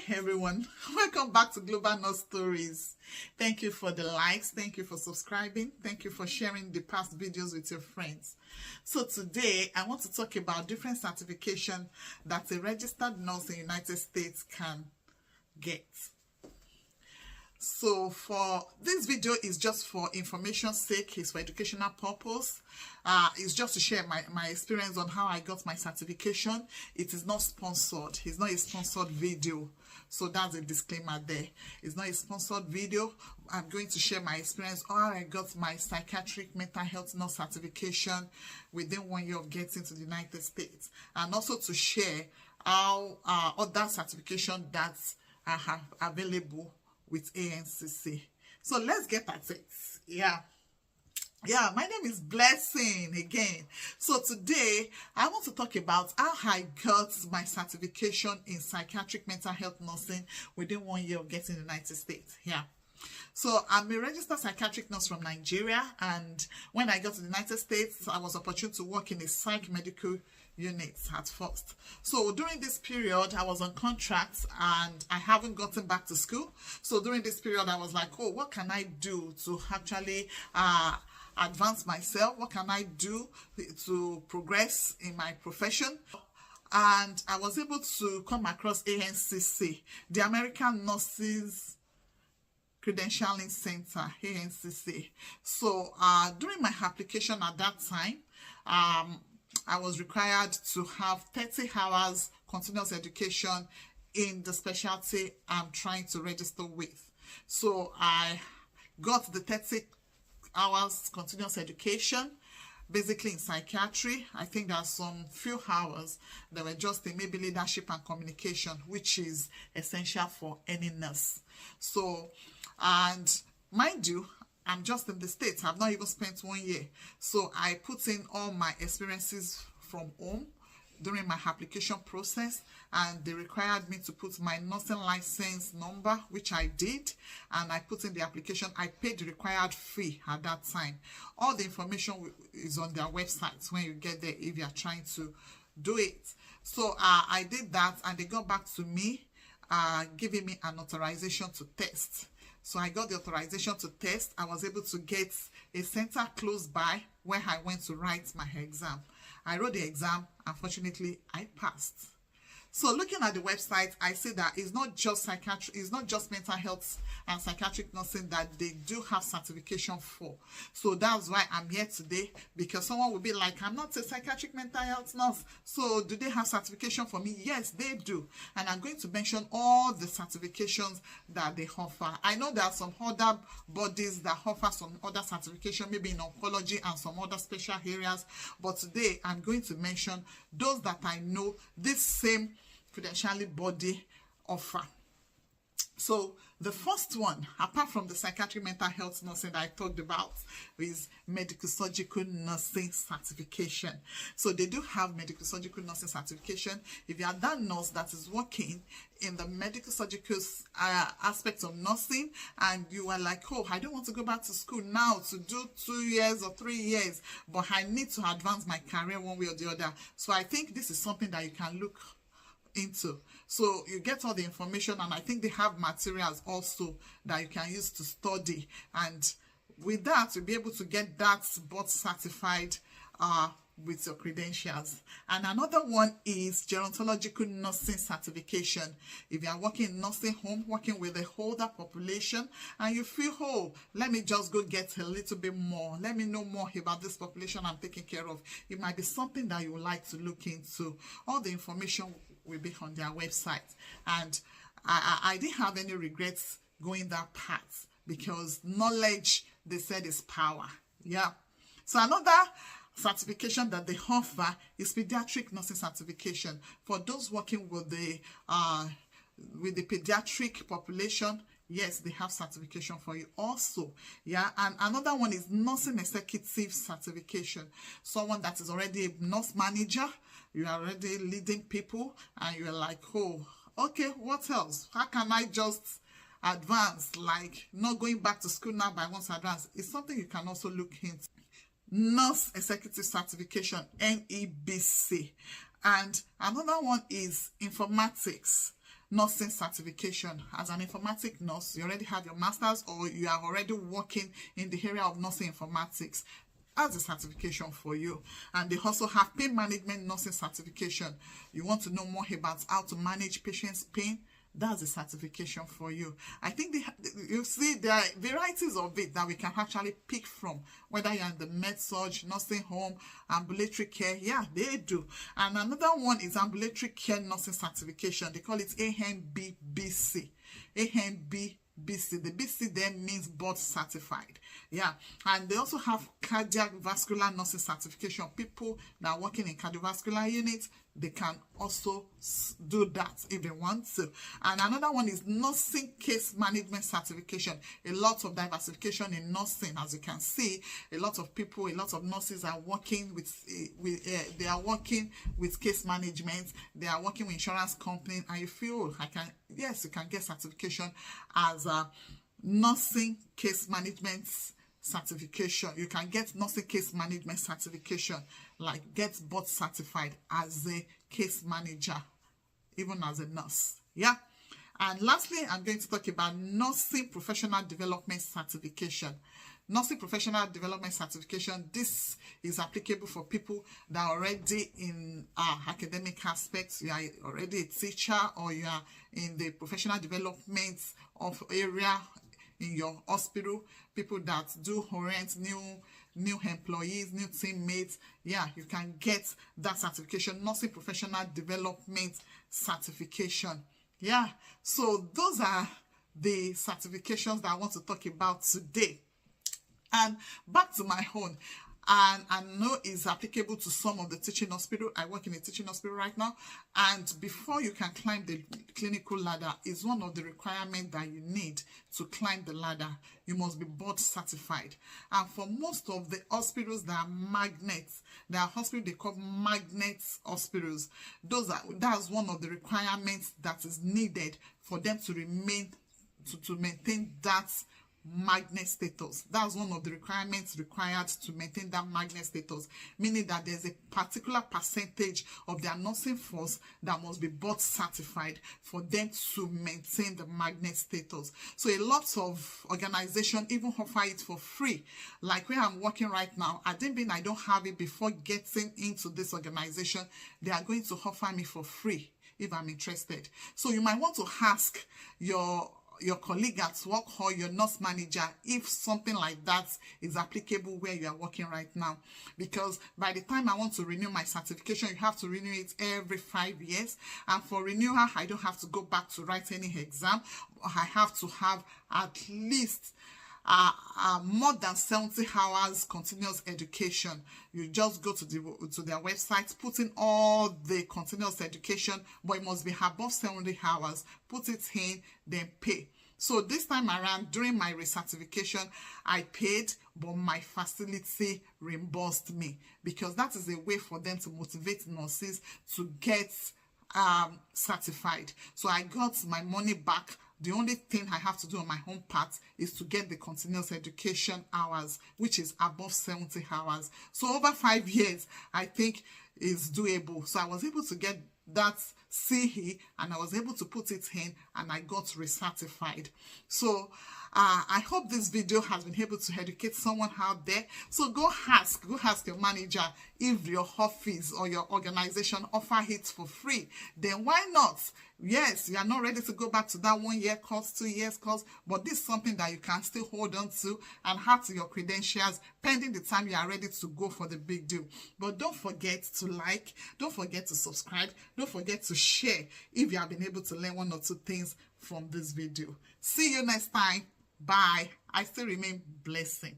everyone, welcome back to Global Nurse Stories. Thank you for the likes, thank you for subscribing, thank you for sharing the past videos with your friends. So today I want to talk about different certification that a registered nurse in the United States can get. So for this video is just for information's sake, it's for educational purpose. It's just to share my experience on how I got my certification. It is not sponsored. It's not a sponsored video. So that's a disclaimer there. It's not a sponsored video. I'm going to share my experience how I got my psychiatric mental health nurse certification within 1 year of getting to the United States. And also to share how other certification that I have available with ANCC. So let's get at it. My name is Blessing again. So today I want to talk about how I got my certification in psychiatric mental health nursing within 1 year of getting to the United States. So I'm a registered psychiatric nurse from Nigeria, and when I got to the United States, I was opportune to work in a psych medical unit at first. So during this period, I was on contract and I haven't gotten back to school. So during this period, I was like, oh, what can I do to actually advance myself? What can I do to progress in my profession? And I was able to come across ANCC, the American Nurses Credentialing Center, ANCC. So during my application at that time, I was required to have 30 hours continuous education in the specialty I'm trying to register with. So I got the 30 hours continuous education, basically in psychiatry. I think there are some few hours that were just in maybe leadership and communication, which is essential for any nurse. So, and mind you, I'm just in the States. I've not even spent 1 year. So I put in all my experiences from home during my application process, and they required me to put my nursing license number, which I did, and I put in the application. I paid the required fee at that time. All the information is on their website when you get there if you are trying to do it. So I did that, and they got back to me giving me an authorization to test. So I got the authorization to test. I was able to get a center close by where I went to write my exam. I wrote the exam. Unfortunately, I passed. So looking at the website, I see that it's not just psychiatry, it's not just mental health and psychiatric nursing that they do have certification for. So that's why I'm here today, because someone will be like, I'm not a psychiatric mental health nurse, so do they have certification for me? Yes, they do. And I'm going to mention all the certifications that they offer. I know there are some other bodies that offer some other certification, maybe in oncology and some other special areas, but today I'm going to mention those that I know this same credentialing body offer. So the first one, apart from the psychiatric mental health nursing that I talked about, is medical surgical nursing certification. So they do have medical surgical nursing certification. If you are that nurse that is working in the medical surgical aspect of nursing, and you are like, oh, I don't want to go back to school now to do 2 years or 3 years, but I need to advance my career one way or the other. So I think this is something that you can look into. So you get all the information, and I think they have materials also that you can use to study, and with that you'll be able to get that board certified with your credentials. And another one is gerontological nursing certification. If you are working in nursing home, working with a older population, and you feel, oh, let me just go get a little bit more, let me know more about this population I'm taking care of, it might be something that you would like to look into. All the information will be on their website, and I didn't have any regrets going that path, because knowledge, they said, is power. So another certification that they offer is pediatric nursing certification for those working with the pediatric population. Yes, they have certification for you also. And another one is nursing executive certification. Someone that is already a nurse manager, you are already leading people, and you're like, oh, okay, what else? How can I just advance? Like, not going back to school now, but I want to advance. It's something you can also look into. Nurse Executive Certification, NEBC. And another one is informatics. nursing certification. As an informatic nurse, you already have your master's or you are already working in the area of nursing informatics. That's a certification for you. And they also have pain management nursing certification. You want to know more about how to manage patients' pain? That's a certification for you. I think you see there are varieties of it that we can actually pick from, whether you're in the med-surg, nursing home, ambulatory care. Yeah, they do. And another one is ambulatory care nursing certification. They call it ANBBC. ANBBC. The BC then means board certified. Yeah. And they also have cardiac vascular nursing certification. People that are working in cardiovascular units, they can also do that if they want to. And another one is nursing case management certification. A lot of diversification in nursing, as you can see. A lot of people, a lot of nurses are working they are working with case management. They are working with insurance company, and you feel you can get certification as a nursing case management certification. You can get nursing case management certification, like get board certified as a case manager, even as a nurse. Yeah. And lastly, I'm going to talk about nursing professional development certification. Nursing professional development certification, this is applicable for people that are already in academic aspects. You are already a teacher, or you are in the professional development of area in your hospital, people that do orient new employees, new teammates. Yeah, you can get that certification, nursing professional development certification. Yeah, so those are the certifications that I want to talk about today. And back to my own, and I know it's applicable to some of the teaching hospital. I work in a teaching hospital right now, and before you can climb the clinical ladder, is one of the requirements that you need to climb the ladder. You must be board certified. And for most of the hospitals that are magnets, there are hospitals they call magnets hospitals. That's one of the requirements that is needed for them to maintain that magnet status. That's one of the requirements required to maintain that magnet status, meaning that there's a particular percentage of their nursing force that must be board certified for them to maintain the magnet status. So a lot of organizations even offer it for free. Like where I'm working right now, I don't have it before getting into this organization. They are going to offer me for free if I'm interested. So you might want to ask your colleague at work or your nurse manager if something like that is applicable where you are working right now, because by the time I want to renew my certification, you have to renew it every 5 years, and for renewal I don't have to go back to write any exam. I have to have at least more than 70 hours continuous education. You just go to their website, put in all the continuous education, but it must be above 70 hours. Put it in, then pay. So this time around, during my recertification, I paid, but my facility reimbursed me, because that is a way for them to motivate nurses to get certified. So I got my money back. The only thing I have to do on my home part is to get the continuous education hours, which is above 70 hours. So over 5 years, I think is doable. So I was able to get that CE, and I was able to put it in, and I got recertified. So I hope this video has been able to educate someone out there. So go ask your manager if your office or your organization offer it for free. Then why not? Yes, you are not ready to go back to that 1 year course, 2 years course, but this is something that you can still hold on to and add to your credentials pending the time you are ready to go for the big deal. But don't forget to like, don't forget to subscribe, don't forget to share if you have been able to learn 1 or 2 things from this video. See you next time. Bye. I still remain blessing.